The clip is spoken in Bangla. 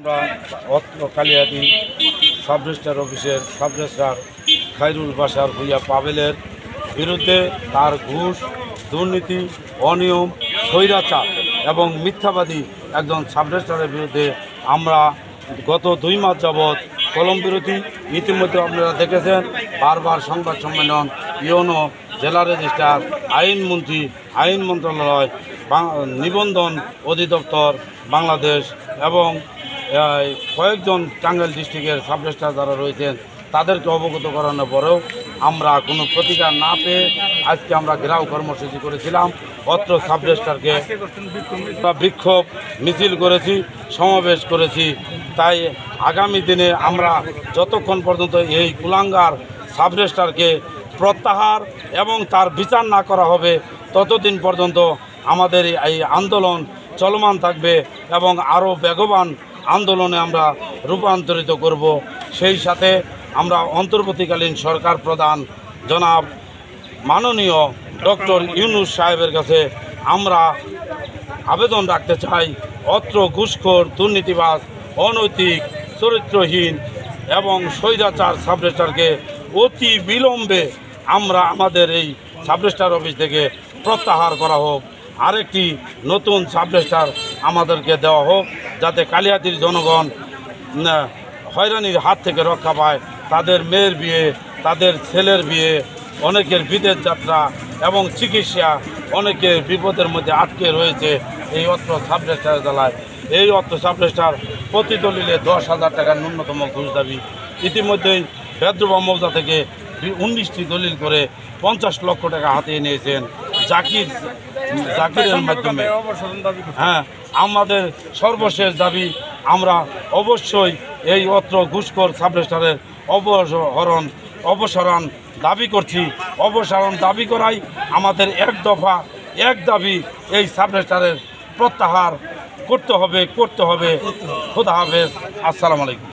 আমরা অত্র কালিয়াদি সাব রেজিস্ট্রার অফিসের সাব রেজিস্ট্রার খায়রুল বাশার ভূঁইয়া পাভেলের বিরুদ্ধে তার ঘুষ, দুর্নীতি, অনিয়ম, স্বৈরাচার এবং মিথ্যাবাদী একজন সাব রেজিস্ট্রারের বিরুদ্ধে আমরা গত 2 মাস যাবৎ কলম বিরতি ইতিমধ্যে আপনারা দেখেছেন। বারবার সংবাদ সম্মেলন, ইউনো, জেলা রেজিস্ট্রার, আইনমন্ত্রী, আইন মন্ত্রণালয়, নিবন্ধন অধিদপ্তর বাংলাদেশ এবং কয়েকজন টাঙ্গাইল ডিস্ট্রিক্টের সাব রেজিস্ট্রার যারা রয়েছেন তাদেরকে অবগত করানোর পরেও আমরা কোনো প্রতিকার না পেয়ে আজকে আমরা ঘেরাও কর্মসূচি করেছিলাম। অত্র সাব রেজিস্ট্রারকে বিক্ষোভ মিছিল করেছি, সমাবেশ করেছি। তাই আগামী দিনে আমরা যতক্ষণ পর্যন্ত এই কুলাঙ্গার সাব রেজিস্ট্রারকে প্রত্যাহার এবং তার বিচার না করা হবে ততদিন পর্যন্ত আমাদের এই আন্দোলন চলমান থাকবে এবং আরও বেগবান আন্দোলনে আমরা রূপান্তরিত করব। সেই সাথে আমরা অন্তর্বর্তীকালীন সরকার প্রধান জনাব মাননীয় ডক্টর ইউনূস সাহেবের কাছে আমরা আবেদন রাখতে চাই, অত্র ঘুষখোর, দুর্নীতিবাজ, অনৈতিক, চরিত্রহীন এবং স্বৈরাচার সাব রেজিস্ট্রারকে অতি বিলম্বে আমরা আমাদের এই সাব রেজিস্ট্রার অফিস থেকে প্রত্যাহার করা হোক। আরেকটি নতুন সাব রেজিস্ট্রার আমাদেরকে দেওয়া হোক, যাতে কালিয়াদির জনগণ হয়রানির হাত থেকে রক্ষা পায়। তাদের মেয়ের বিয়ে, তাদের ছেলের বিয়ে, অনেকের বিদেশ যাত্রা এবং চিকিৎসা অনেকের বিপদের মধ্যে আটকে রয়েছে এই অত্র সাব রেজিস্ট্রার জেলায়। এই অত্র সাব রেজিস্ট্রার প্রতি দলিলে 10,000 টাকার ন্যূনতম ঘুষ দাবি। ইতিমধ্যেই বেদ্রবা মৌজা থেকে 19টি দলিল করে 50 লক্ষ টাকা হাতিয়ে নিয়েছেন জাকিরের মাধ্যমে। হ্যাঁ, আমাদের সর্বশেষ দাবি, আমরা অবশ্যই এই অত্র ঘুষখোর সাব রেজিস্ট্রারের অপসারণ দাবি করছি। অপসারণ দাবি করাই আমাদের এক দফা এক দাবি, এই সাব রেজিস্ট্রারের প্রত্যাহার করতে হবে। খোদা হাফেজ, আসসালামু আলাইকুম।